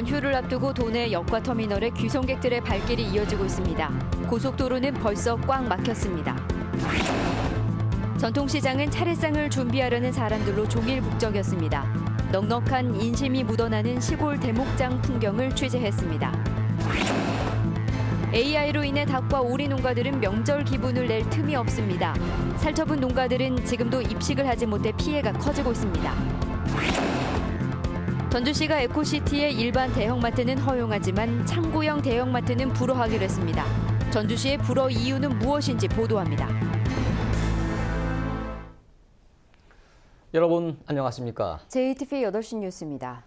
연휴를 앞두고 도내 역과 터미널에 귀성객들의 발길이 이어지고 있습니다. 고속도로는 벌써 꽉 막혔습니다. 전통시장은 차례상을 준비하려는 사람들로 종일북적이었습니다. 넉넉한 인심이 묻어나는 시골 대목장 풍경을 취재했습니다. AI로 인해 닭과 오리 농가들은 명절 기분을 낼 틈이 없습니다. 살처분 농가들은 지금도 입식을 하지 못해 피해가 커지고 있습니다. 전주시가 에코시티의 일반 대형마트는 허용하지만 창고형 대형마트는 불허하기로 했습니다. 전주시의 불허 이유는 무엇인지 보도합니다. 여러분 안녕하십니까? JTV 8시 뉴스입니다.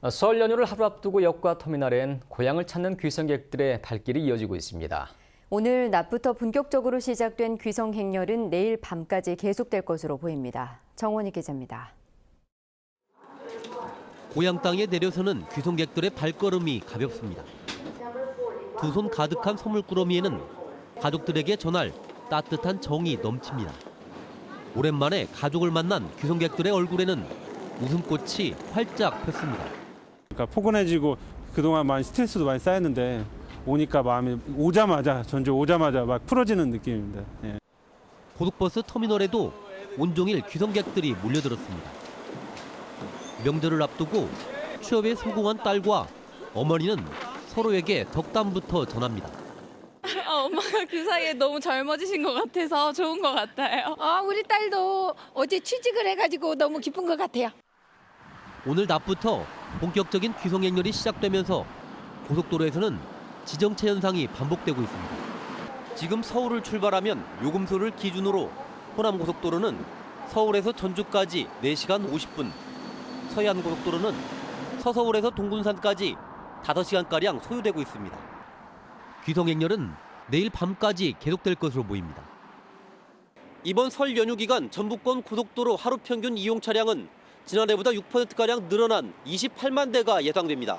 설 연휴를 하루 앞두고 역과 터미널엔 고향을 찾는 귀성객들의 발길이 이어지고 있습니다. 오늘 낮부터 본격적으로 시작된 귀성 행렬은 내일 밤까지 계속될 것으로 보입니다. 정원희 기자입니다. 고향 땅에 내려서는 귀성객들의 발걸음이 가볍습니다. 두 손 가득한 선물꾸러미에는 가족들에게 전할 따뜻한 정이 넘칩니다. 오랜만에 가족을 만난 귀성객들의 얼굴에는 웃음꽃이 활짝 폈습니다. 그러니까 포근해지고 그동안 많이 스트레스도 많이 쌓였는데 오니까 마음이 전주 오자마자 막 풀어지는 느낌입니다. 예. 고속버스 터미널에도 온종일 귀성객들이 몰려들었습니다. 명절을 앞두고 취업에 성공한 딸과 어머니는 서로에게 덕담부터 전합니다. 엄마가 그 사이에 너무 젊어지신 것 같아서 좋은 것 같아요. 우리 딸도 어제 취직을 해가지고 너무 기쁜 것 같아요. 오늘 낮부터 본격적인 귀성행렬이 시작되면서 고속도로에서는 지정체 현상이 반복되고 있습니다. 지금 서울을 출발하면 요금소를 기준으로 호남고속도로는 서울에서 전주까지 4시간 50분, 서해안고속도로는 서서울에서 동군산까지 5시간가량 소요되고 있습니다. 귀성행렬은 내일 밤까지 계속될 것으로 보입니다. 이번 설 연휴 기간 전북권 고속도로 하루 평균 이용 차량은 지난해보다 6%가량 늘어난 28만 대가 예상됩니다.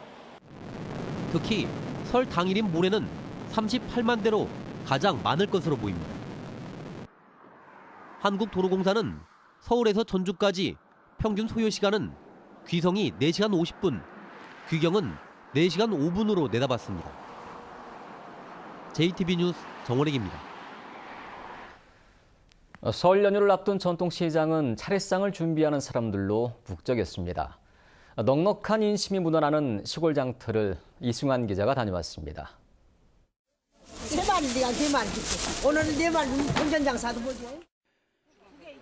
특히 설 당일인 모레는 38만 대로 가장 많을 것으로 보입니다. 한국도로공사는 서울에서 전주까지 평균 소요 시간은 귀성이 4시간 50분, 귀경은 4시간 5분으로 내다봤습니다. JTB 뉴스 정원익입니다. 설 연휴를 앞둔 전통시장은 차례상을 준비하는 사람들로 북적였습니다. 넉넉한 인심이 묻어나는 시골 장터를 이승환 기자가 다녀왔습니다. 3마리 내가 4마리 오늘은 4마리 동전장사도 보죠.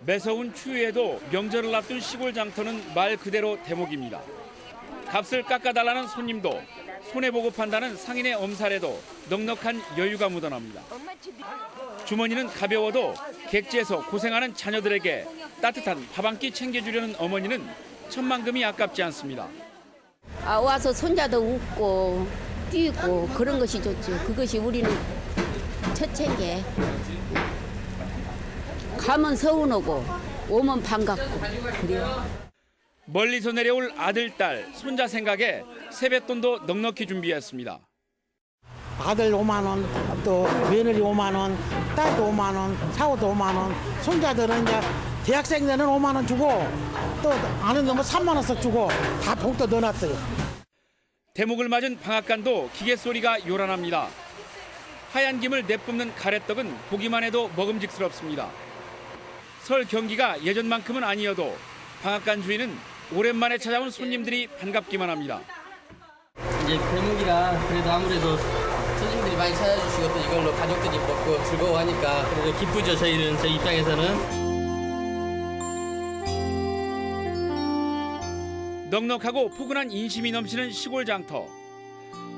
매서운 추위에도 명절을 앞둔 시골 장터는 말 그대로 대목입니다. 값을 깎아달라는 손님도 손해보고 판다는 상인의 엄살에도 넉넉한 여유가 묻어납니다. 주머니는 가벼워도 객지에서 고생하는 자녀들에게 따뜻한 밥 한 끼 챙겨주려는 어머니는 천만금이 아깝지 않습니다. 와서 손자도 웃고 뛰고 그런 것이 좋죠. 그것이 우리는 첫째게. 가면 서운하고 오면 반갑고 그래요. 멀리서 내려올 아들, 딸, 손자 생각에 세뱃돈도 넉넉히 준비했습니다. 아들 5만 원, 또 며느리 5만 원, 딸도 5만 원, 사오도 5만 원, 손자들은 이제 대학생들은 5만 원 주고 또 아는 놈은 3만 원씩 주고 다 봉투 넣어놨어요. 대목을 맞은 방앗간도 기계 소리가 요란합니다. 하얀 김을 내뿜는 가래떡은 보기만 해도 먹음직스럽습니다. 설 경기가 예전만큼은 아니어도 방앗간 주인은 오랜만에 찾아온 손님들이 반갑기만 합니다. 이제 대목이라 그래도 아무래도 손님들이 많이 찾아주시고 또 이걸로 가족들이 먹고 즐거워하니까 그래도 기쁘죠. 저희 입장에서는. 넉넉하고 포근한 인심이 넘치는 시골 장터.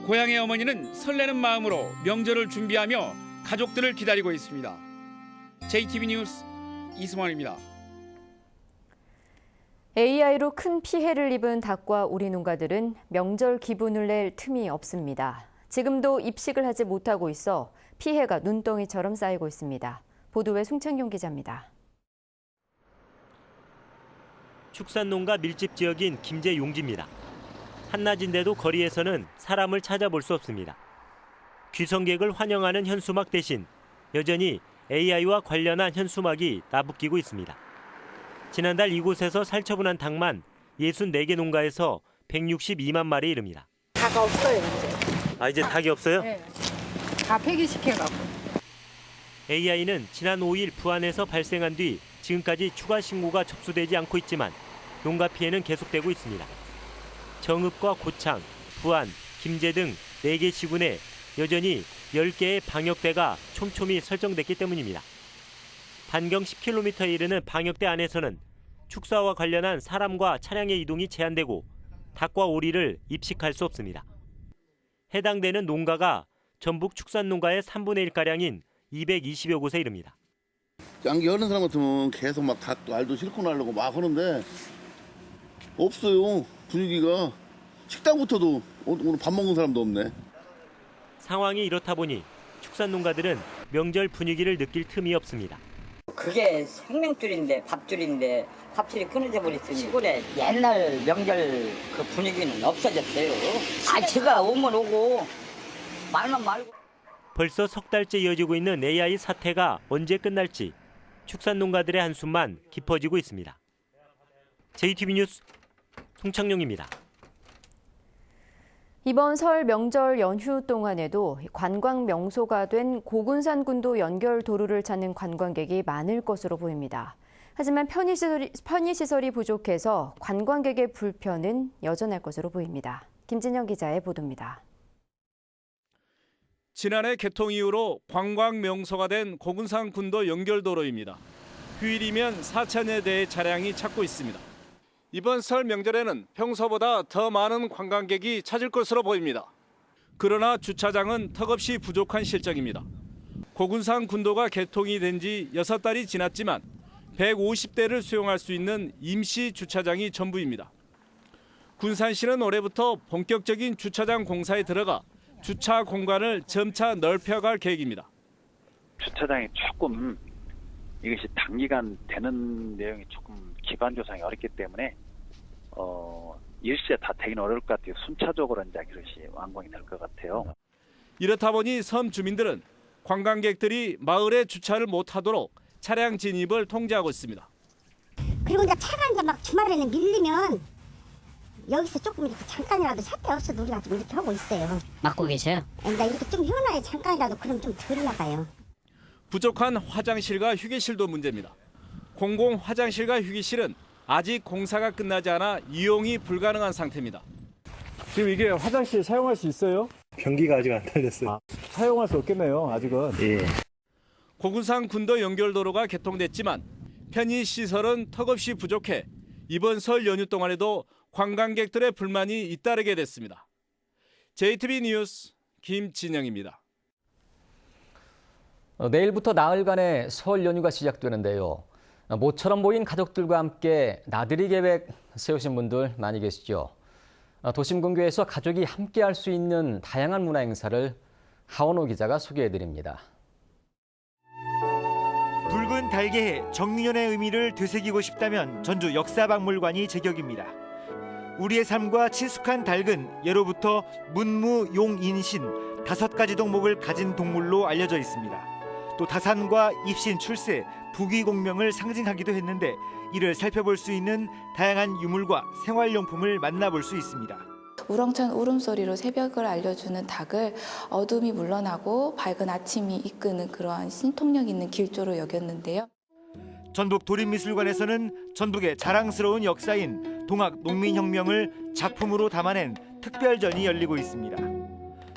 고향의 어머니는 설레는 마음으로 명절을 준비하며 가족들을 기다리고 있습니다. JTB 뉴스 이승환입니다. AI로 큰 피해를 입은 닭과 오리 농가들은 명절 기분을 낼 틈이 없습니다. 지금도 입식을 하지 못하고 있어 피해가 눈덩이처럼 쌓이고 있습니다. 보도에 송창용 기자입니다. 축산농가 밀집 지역인 김제 용지입니다. 한낮인데도 거리에서는 사람을 찾아볼 수 없습니다. 귀성객을 환영하는 현수막 대신 여전히 AI와 관련한 현수막이 나부끼고 있습니다. 지난달 이곳에서 살처분한 닭만 64개 농가에서 162만 마리에 이릅니다. 닭 닭 없어요 이제. 아, 이제 닭이 없어요? 네. 다 폐기시켜갖고. AI는 지난 5일 부안에서 발생한 뒤 지금까지 추가 신고가 접수되지 않고 있지만 농가 피해는 계속되고 있습니다. 정읍과 고창, 부안, 김제 등 4개 시군에 여전히 10개의 방역대가 촘촘히 설정됐기 때문입니다. 반경 10km에 이르는 방역대 안에서는 축사와 관련한 사람과 차량의 이동이 제한되고 닭과 오리를 입식할 수 없습니다. 해당되는 농가가 전북 축산농가의 3분의 1가량인 220여 곳에 이릅니다. 양기 하는 사람 같으면 계속 막 닭 알도 싣고 나려고 막 하는데 없어요. 분위기가. 식당부터도 오늘 밥 먹는 사람도 없네. 상황이 이렇다 보니 축산농가들은 명절 분위기를 느낄 틈이 없습니다. 그게 생명줄인데 밥줄인데 밥줄이 끊어져 버렸으니 시골에 옛날 명절 그 분위기는 없어졌어요. 제가 오면 오고 말만 말고. 벌써 석 달째 이어지고 있는 AI 사태가 언제 끝날지 축산농가들의 한숨만 깊어지고 있습니다. JTB 뉴스 송창용입니다. 이번 설 명절 연휴 동안에도 관광 명소가 된 고군산군도 연결 도로를 찾는 관광객이 많을 것으로 보입니다. 하지만 편의시설이 부족해서 관광객의 불편은 여전할 것으로 보입니다. 김진영 기자의 보도입니다. 지난해 개통 이후로 관광 명소가 된 고군산군도 연결도로입니다. 휴일이면 4,000여 대의 차량이 찾고 있습니다. 이번 설 명절에는 평소보다 더 많은 관광객이 찾을 것으로 보입니다. 그러나 주차장은 턱없이 부족한 실정입니다. 고군산군도가 개통이 된 지 6달이 지났지만 150대를 수용할 수 있는 임시 주차장이 전부입니다. 군산시는 올해부터 본격적인 주차장 공사에 들어가 주차 공간을 점차 넓혀갈 계획입니다. 주차장이 조금 이것이 단기간 되는 내용이 조금 기반 조성이 어렵기 때문에 일시에 다 되기는 어려울 것 같아요. 순차적으로 이제 이것이 완공이 될 것 같아요. 이렇다 보니 섬 주민들은 관광객들이 마을에 주차를 못하도록 차량 진입을 통제하고 있습니다. 그리고 이제 차가 이제 막 주말에는 밀리면 여기서 조금 이렇게 잠깐이라도 사태 없어도 우리가 좀 이렇게 하고 있어요. 맡고 계셔요? 이제 이렇게 좀 휴원하에 잠깐이라도 그럼 좀 덜 나가요. 부족한 화장실과 휴게실도 문제입니다. 공공 화장실과 휴게실은 아직 공사가 끝나지 않아 이용이 불가능한 상태입니다. 지금 이게 화장실 사용할 수 있어요? 변기가 아직 안 달렸어요. 사용할 수 없겠네요, 아직은. 예. 고군산 군도 연결도로가 개통됐지만 편의시설은 턱없이 부족해 이번 설 연휴 동안에도 관광객들의 불만이 잇따르게 됐습니다. JTB 뉴스 김진영입니다. 내일부터 나흘간의 설 연휴가 시작되는데요. 모처럼 모인 가족들과 함께 나들이 계획 세우신 분들 많이 계시죠. 도심 근교에서 가족이 함께 할 수 있는 다양한 문화 행사를 하원호 기자가 소개해드립니다. 붉은 달개의 정민연의 의미를 되새기고 싶다면 전주 역사박물관이 제격입니다. 우리의 삶과 친숙한 닭은 예로부터 문무, 용, 인신 5가지 덕목을 가진 동물로 알려져 있습니다. 또 다산과 입신, 출세, 부귀공명을 상징하기도 했는데 이를 살펴볼 수 있는 다양한 유물과 생활용품을 만나볼 수 있습니다. 우렁찬 울음소리로 새벽을 알려주는 닭을 어둠이 물러나고 밝은 아침이 이끄는 그러한 신통력 있는 길조로 여겼는데요. 전북 도립미술관에서는 전북의 자랑스러운 역사인 동학 농민혁명을 작품으로 담아낸 특별전이 열리고 있습니다.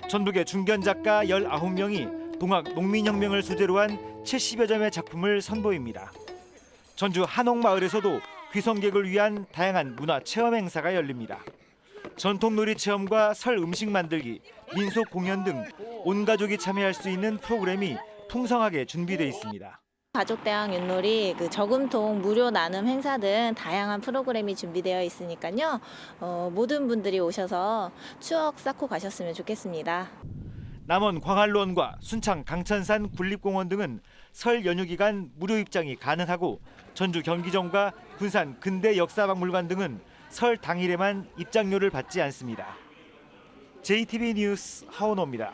전북의 중견 작가 19명이 동학 농민혁명을 소재로 한 70여 점의 작품을 선보입니다. 전주 한옥마을에서도 귀성객을 위한 다양한 문화 체험 행사가 열립니다. 전통놀이 체험과 설 음식 만들기, 민속 공연 등 온 가족이 참여할 수 있는 프로그램이 풍성하게 준비되어 있습니다. 가족대항 윷놀이, 저금통 무료 나눔 행사 등 다양한 프로그램이 준비되어 있으니까요. 모든 분들이 오셔서 추억 쌓고 가셨으면 좋겠습니다. 남원 광활루원과 순창 강천산 군립공원 등은 설 연휴 기간 무료 입장이 가능하고 전주 경기정과 군산 근대역사박물관 등은 설 당일에만 입장료를 받지 않습니다. JTB 뉴스 하원호입니다.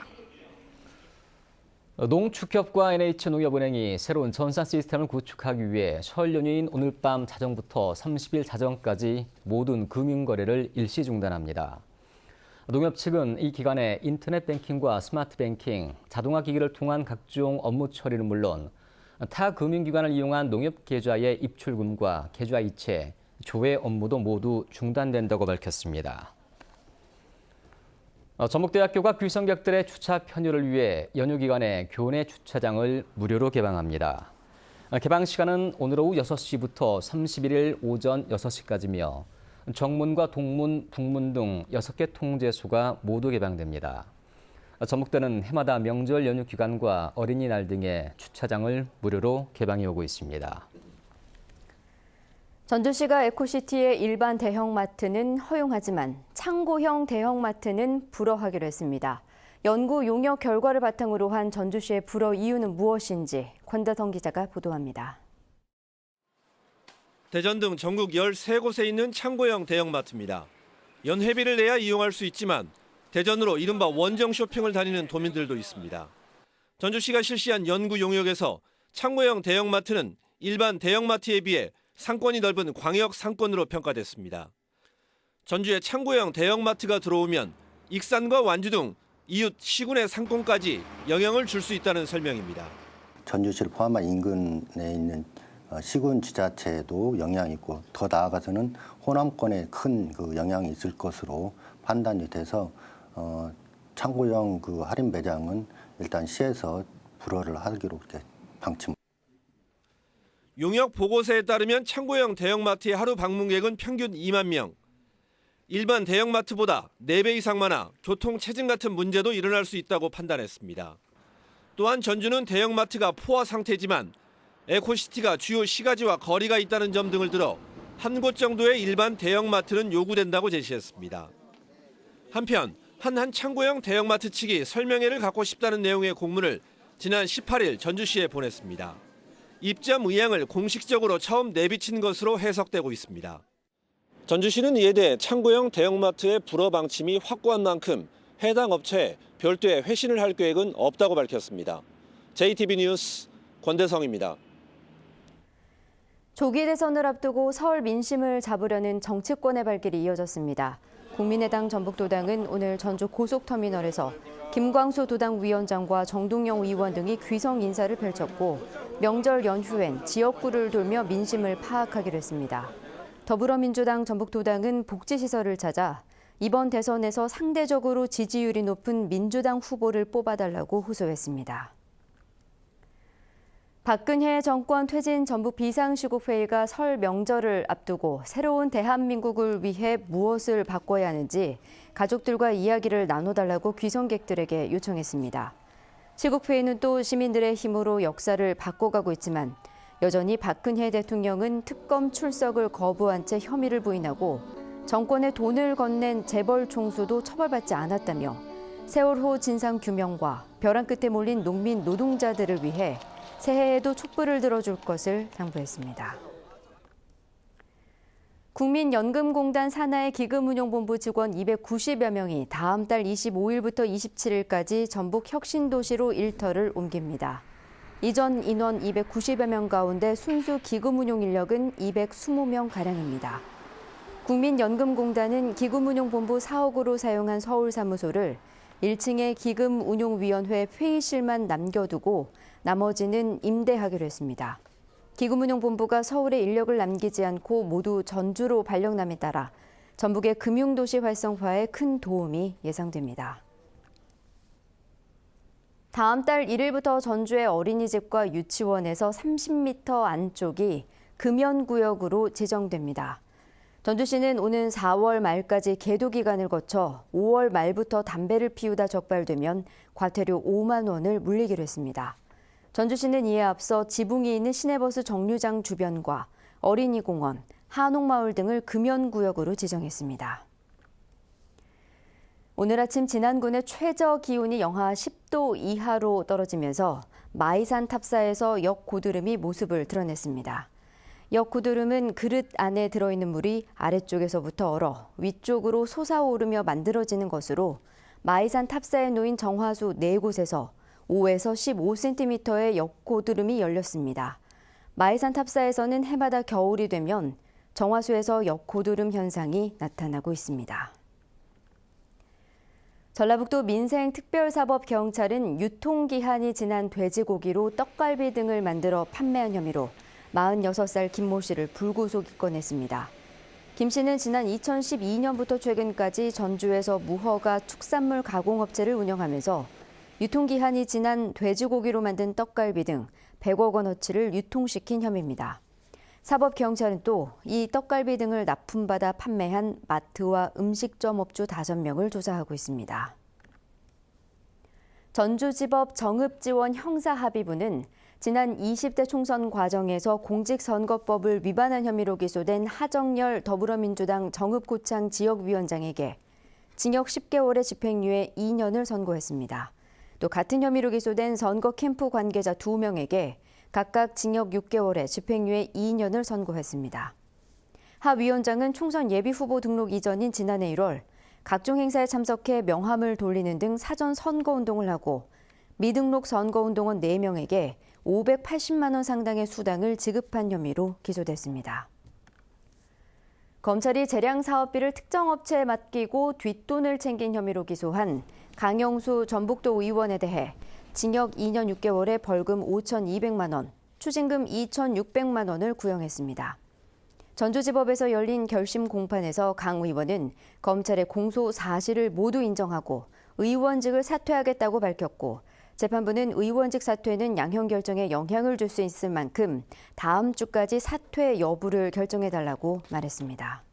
농축협과 NH농협은행이 새로운 전산 시스템을 구축하기 위해 설 연휴인 오늘 밤 자정부터 30일 자정까지 모든 금융거래를 일시 중단합니다. 농협 측은 이 기간에 인터넷 뱅킹과 스마트 뱅킹, 자동화 기기를 통한 각종 업무 처리는 물론 타 금융기관을 이용한 농협 계좌의 입출금과 계좌 이체, 조회 업무도 모두 중단된다고 밝혔습니다. 전북대학교가 귀성객들의 주차 편의를 위해 연휴 기간에 교내 주차장을 무료로 개방합니다. 개방 시간은 오늘 오후 6시부터 31일 오전 6시까지며 정문과 동문, 북문 등 6개 통제소가 모두 개방됩니다. 전북대는 해마다 명절 연휴 기간과 어린이날 등의 주차장을 무료로 개방해 오고 있습니다. 전주시가 에코시티의 일반 대형마트는 허용하지만 창고형 대형마트는 불허하기로 했습니다. 연구 용역 결과를 바탕으로 한 전주시의 불허 이유는 무엇인지 권다성 기자가 보도합니다. 대전 등 전국 13곳에 있는 창고형 대형마트입니다. 연회비를 내야 이용할 수 있지만 대전으로 이른바 원정 쇼핑을 다니는 도민들도 있습니다. 전주시가 실시한 연구 용역에서 창고형 대형마트는 일반 대형마트에 비해 상권이 넓은 광역 상권으로 평가됐습니다. 전주에 창고형 대형마트가 들어오면 익산과 완주 등 이웃 시군의 상권까지 영향을 줄 수 있다는 설명입니다. 전주시를 포함한 인근에 있는 시군 지자체에도 영향이 있고 더 나아가서는 호남권에 큰 그 영향이 있을 것으로 판단이 돼서 창고형 그 할인 매장은 일단 시에서 불허를 하기로 이렇게 방침. 용역 보고서에 따르면 창고형 대형마트의 하루 방문객은 평균 2만 명. 일반 대형마트보다 4배 이상 많아 교통 체증 같은 문제도 일어날 수 있다고 판단했습니다. 또한 전주는 대형마트가 포화 상태지만 에코시티가 주요 시가지와 거리가 있다는 점 등을 들어 한 곳 정도의 일반 대형마트는 요구된다고 제시했습니다. 한편 한 창고형 대형마트 측이 설명회를 갖고 싶다는 내용의 공문을 지난 18일 전주시에 보냈습니다. 입점 의향을 공식적으로 처음 내비친 것으로 해석되고 있습니다. 전주시는 이에 대해 창고형 대형마트의 불허 방침이 확고한 만큼 해당 업체에 별도의 회신을 할 계획은 없다고 밝혔습니다. JTB 뉴스 권대성입니다. 조기 대선을 앞두고 서울 민심을 잡으려는 정치권의 발길이 이어졌습니다. 국민의당 전북도당은 오늘 전주 고속터미널에서 김광수 도당 위원장과 정동영 의원 등이 귀성 인사를 펼쳤고 명절 연휴엔 지역구를 돌며 민심을 파악하기로 했습니다. 더불어민주당 전북도당은 복지시설을 찾아 이번 대선에서 상대적으로 지지율이 높은 민주당 후보를 뽑아달라고 호소했습니다. 박근혜 정권 퇴진 전북 비상시국회의가 설 명절을 앞두고 새로운 대한민국을 위해 무엇을 바꿔야 하는지 가족들과 이야기를 나눠달라고 귀성객들에게 요청했습니다. 시국회의는 또 시민들의 힘으로 역사를 바꿔가고 있지만 여전히 박근혜 대통령은 특검 출석을 거부한 채 혐의를 부인하고 정권에 돈을 건넨 재벌 총수도 처벌받지 않았다며 세월호 진상규명과 벼랑 끝에 몰린 농민 노동자들을 위해 새해에도 촛불을 들어줄 것을 당부했습니다. 국민연금공단 산하의 기금운용본부 직원 290여 명이 다음 달 25일부터 27일까지 전북 혁신도시로 일터를 옮깁니다. 이전 인원 290여 명 가운데 순수 기금운용 인력은 220명가량입니다. 국민연금공단은 기금운용본부 사옥으로 사용한 서울사무소를 1층의 기금운용위원회 회의실만 남겨두고 나머지는 임대하기로 했습니다. 기금운용본부가 서울에 인력을 남기지 않고 모두 전주로 발령남에 따라 전북의 금융도시 활성화에 큰 도움이 예상됩니다. 다음 달 1일부터 전주의 어린이집과 유치원에서 30m 안쪽이 금연구역으로 지정됩니다. 전주시는 오는 4월 말까지 계도 기간을 거쳐 5월 말부터 담배를 피우다 적발되면 과태료 5만 원을 물리기로 했습니다. 전주시는 이에 앞서 지붕이 있는 시내버스 정류장 주변과 어린이공원, 한옥마을 등을 금연구역으로 지정했습니다. 오늘 아침 진안군의 최저 기온이 영하 10도 이하로 떨어지면서 마이산 탑사에서 역고드름이 모습을 드러냈습니다. 역고드름은 그릇 안에 들어있는 물이 아래쪽에서부터 얼어 위쪽으로 솟아오르며 만들어지는 것으로 마이산 탑사에 놓인 정화수 4곳에서 5에서 15cm의 역고드름이 열렸습니다. 마이산 탑사에서는 해마다 겨울이 되면 정화수에서 역고드름 현상이 나타나고 있습니다. 전라북도 민생특별사법경찰은 유통기한이 지난 돼지고기로 떡갈비 등을 만들어 판매한 혐의로 46살 김모 씨를 불구속 입건했습니다. 김 씨는 지난 2012년부터 최근까지 전주에서 무허가 축산물 가공업체를 운영하면서 유통기한이 지난 돼지고기로 만든 떡갈비 등 100억 원어치를 유통시킨 혐의입니다. 사법경찰은 또 이 떡갈비 등을 납품받아 판매한 마트와 음식점 업주 5명을 조사하고 있습니다. 전주지법 정읍지원 형사합의부는 지난 20대 총선 과정에서 공직선거법을 위반한 혐의로 기소된 하정열 더불어민주당 정읍고창 지역위원장에게 징역 10개월의 집행유예 2년을 선고했습니다. 또 같은 혐의로 기소된 선거 캠프 관계자 2명에게 각각 징역 6개월에 집행유예 2년을 선고했습니다. 하 위원장은 총선 예비후보 등록 이전인 지난해 1월 각종 행사에 참석해 명함을 돌리는 등 사전 선거운동을 하고 미등록 선거운동원 4명에게 580만 원 상당의 수당을 지급한 혐의로 기소됐습니다. 검찰이 재량 사업비를 특정 업체에 맡기고 뒷돈을 챙긴 혐의로 기소한 강영수 전북도 의원에 대해 징역 2년 6개월에 벌금 5,200만 원, 추징금 2,600만 원을 구형했습니다. 전주지법에서 열린 결심 공판에서 강 의원은 검찰의 공소 사실을 모두 인정하고 의원직을 사퇴하겠다고 밝혔고 재판부는 의원직 사퇴는 양형 결정에 영향을 줄 수 있을 만큼 다음 주까지 사퇴 여부를 결정해달라고 말했습니다.